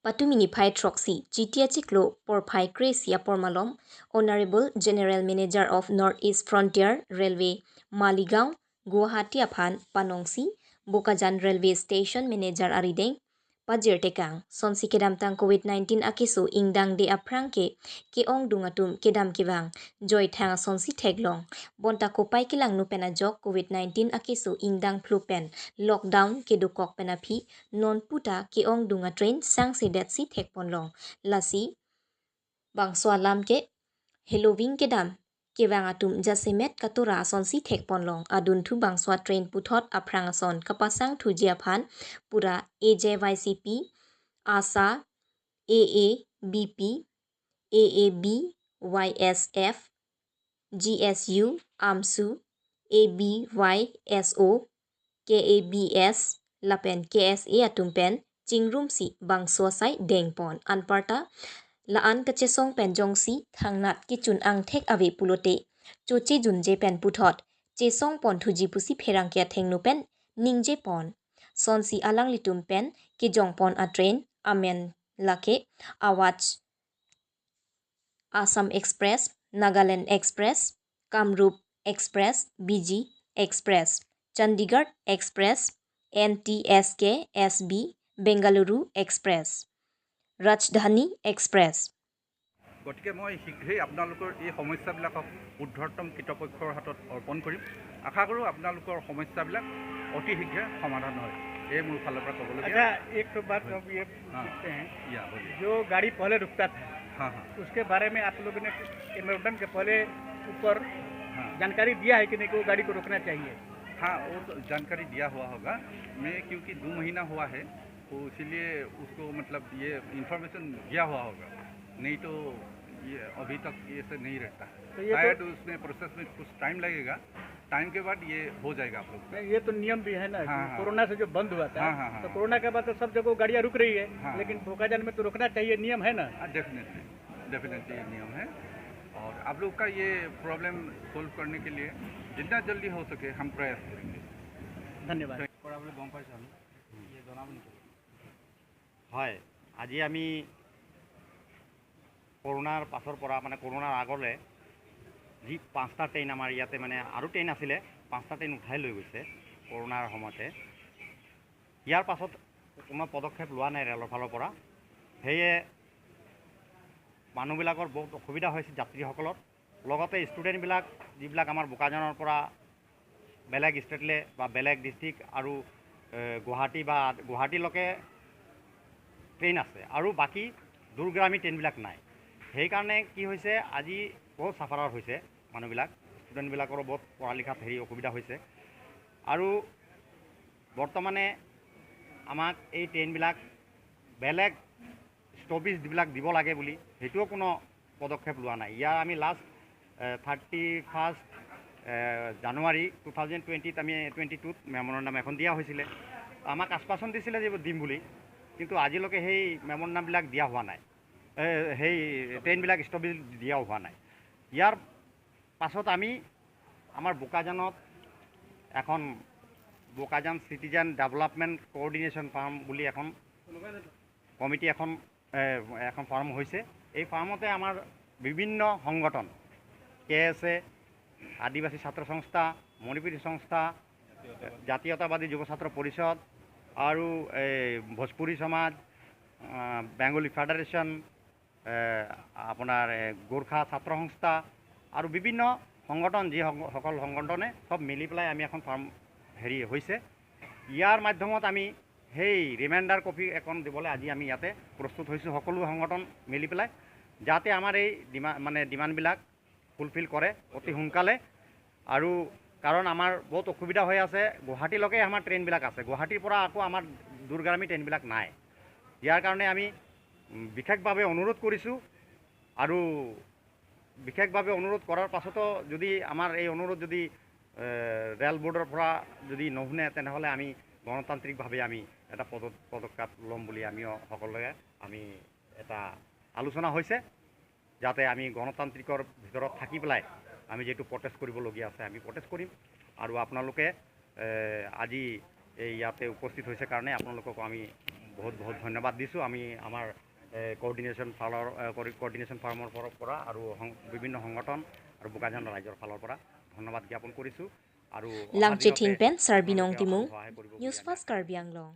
Patumini Phai Troxy, Jitia Chiklo, Porphai Cresia Pormalom, Honorable General Manager of Northeast Frontier Railway, Maligaon, Guwahati Aphan, Panongsi, Bokajan Railway Station Manager Arideng, Pajir Tekang, Sonsi Kedam Tang COVID-19 Akisu Ingdang de Aprangke, Keong Dungatum Kedam Kivang, Joy Tang Sonsi Teglong, Bonta Kopai Kilang Nupena Jok COVID-19 Akisu Ingdang Plupen, Lockdown Kedukok Penapi, Non Puta Keong Dunga Train Sang Sidet Si Tekponlong, Lasi, Bangswa Lamke, Halloween Kedam, Kevangatum Jasimet Katura Sonsi Tekponlong, Aduntu Bangswa Train Putot Aprangason, Kapasang Tujiapan, Pura AJYCP, ASA, AA, BP, AAB, YSF, GSU, AMSU, ABYSO, KABS, Lapen KSA Atumpen, Chingrumsi, Bangswasai, Dengpon, Anparta, Laan Kachesong Penjongsi, Thangnat Kichun Ang Tek Ave Pulote, Choche Junje Pen Putot, Chesong Pon Thuji Pusi Pherangkia Thengnupen, Ningje Pon, Sonsi Alang Litumpen, Kijong Pon Atrain, Amen Lake, Awach, Assam Express, Nagaland Express, Kamrup Express, BG Express, Chandigarh Express, NTSK SB, Bengaluru Express, Rajdhani Express. গতিকে মই শীঘ্ৰেই আপোনালোকৰ এই সমস্যাবিলাকক উদ্ধৰ্তম কৃতপক্ষৰ হাতত অৰ্পণ কৰিম আশা কৰোঁ আপোনালোকৰ সমস্যাবিলাক অতি শীঘ্ৰে সমাধান হয় এই মোৰ ফালৰ পৰা ক'বলৈ अच्छा एक तो बात हम ये पूछते हैं जो गाड़ी पहले रुकता था हाँ उसके बारे में आप लोगों ने एमरजेंसी के पहले ऊपर जानकारी दिया है कि नहीं कि वो गाड़ी को रोकना चाहिए हाँ वो तो जानकारी दिया हुआ होगा मैं क्योंकि 2 महीना हुआ है तो इसीलिए उसको मतलब ये इन्फॉर्मेशन दिया हुआ होगा नहीं तो ये अभी तक ये से नहीं रहता तो है ये शायद उसमें प्रोसेस में कुछ टाइम लगेगा टाइम के बाद ये हो जाएगा आप लोग नहीं, ये तो नियम भी है ना हाँ, कि हाँ। कोरोना से जो बंद हुआ था हाँ, हाँ, हाँ। तो कोरोना के बाद तो सब जगह गाड़ियाँ रुक रही है हाँ। लेकिन बोकाजान में तो रोकना चाहिए नियम है ना डेफिनेटली ये नियम है और आप लोग का ये प्रॉब्लम सोल्व करने के लिए जितना जल्दी हो सके हम प्रयास करेंगे धन्यवाद হয় আজি আমি কৰোনাৰ পাছৰ পৰা মানে কৰোনাৰ আগলৈ যি 5টা ট্ৰেইন আমাৰ ইয়াতে মানে আৰু ট্ৰেইন আছিলে 5টা ট্ৰেইন উঠাই লৈ গৈছে কৰোনাৰ সময়তে ইয়াৰ পাছত কোনো পদক্ষেপ লোৱা নাই ৰেলৰ ফালৰ পৰা সেয়ে মানুহবিলাকৰ বহুত অসুবিধা হৈছে যাত্ৰীসকলৰ লগতে ষ্টুডেণ্টবিলাক যিবিলাক আমাৰ বোকাজানৰ পৰা বেলেগ ষ্টেটলৈ বা বেলেগ ডিষ্ট্ৰিক্ট আৰু গুৱাহাটী বা গুৱাহাটীলৈকে ট্ৰেইন আছে আৰু বাকী দূৰগামী ট্ৰেইনবিলাক নাই সেইকাৰণে কি হৈছে আজি বহুত চাফাৰৰ হৈছে মানুহবিলাক ষ্টুডেণ্টবিলাকৰো বহুত পঢ়া লিখাত অসুবিধা হৈছে আৰু বৰ্তমানে আমাক এই ট্ৰেইনবিলাক বেলেগ ষ্টপেজ যিবিলাক দিব লাগে বুলি সেইটোও কোনো পদক্ষেপ লোৱা নাই ইয়াৰ আমি লাষ্ট 31 জানুৱাৰী 2020 আমি 22 মেমৰেণ্ডাম এখন দিয়া হৈছিলে আমাক আশ্বাসন দিছিলে যে দিম বুলি কিন্তু আজিলৈকে সেই মেমৰেণ্ডামবিলাক দিয়া হোৱা নাই সেই ট্ৰেইনবিলাক ষ্টপেজ দিয়া হোৱা নাই ইয়াৰ পাছত আমি আমাৰ বোকাজানত এখন Bokajan citizen development coordination farm বুলি এখন কমিটি এখন ফাৰ্ম হৈছে এই ফাৰ্মতে আমাৰ বিভিন্ন সংগঠন KSA আদিবাসী ছাত্ৰ সংস্থা মণিপুৰী সংস্থা জাতীয়তাবাদী যুৱ ছাত্ৰ পৰিষদ আৰু ভোজপুৰী সমাজ বেংগলী ফেডাৰেশ্যন আপোনাৰ গোৰ্খা ছাত্ৰ সংস্থা আৰু বিভিন্ন সংগঠন যিসকল সংগঠনে সব মিলি পেলাই আমি এখন ফাৰ্ম হৈছে ইয়াৰ মাধ্যমত আমি সেই ৰিমাইণ্ডাৰ কপি এখন দিবলৈ আজি আমি ইয়াতে প্ৰস্তুত হৈছোঁ সকলো সংগঠন মিলি পেলাই যাতে আমাৰ এই ডিমাণ্ডবিলাক ফুলফিল কৰে অতি সোনকালে আৰু কাৰণ আমাৰ বহুত অসুবিধা হৈ আছে গুৱাহাটীলৈকে আমাৰ ট্ৰেইনবিলাক আছে গুৱাহাটীৰ পৰা আকৌ আমাৰ দূৰগামী ট্ৰেইনবিলাক নাই ইয়াৰ কাৰণে আমি বিশেষভাৱে অনুৰোধ কৰিছোঁ আৰু বিশেষভাৱে অনুৰোধ কৰাৰ পাছতো যদি আমাৰ এই অনুৰোধ যদি ৰেল বোৰ্ডৰ পৰা যদি নুশুনে তেনেহ'লে আমি গণতান্ত্ৰিকভাৱে আমি এটা পদক্ষেপ ল'ম বুলি আমিও সকলোৱে আমি এটা আলোচনা হৈছে যাতে আমি গণতান্ত্ৰিকৰ ভিতৰত থাকি পেলাই আমি যেটো প্ৰটেষ্ট কৰিবলগীয়া আছে আমি প্ৰটেষ্ট কৰিম আৰু আপোনালোকে আজি এই ইয়াতে উপস্থিত হৈছে কাৰণে আপোনালোকক আমি বহুত বহুত ধন্যবাদ দিছোঁ আমি আমাৰ কোঅৰ্ডিনেশ্যন ফাৰ্মৰ পৰা আৰু বিভিন্ন সংগঠন আৰু বোকাজান ৰাইজৰ ফালৰ পৰা ধন্যবাদ জ্ঞাপন কৰিছোঁ আৰু লাংচে থিংপেন চাৰ্বিনং টিমুং নিউজ ফাৰ্ষ্ট কাৰ্বি আংলং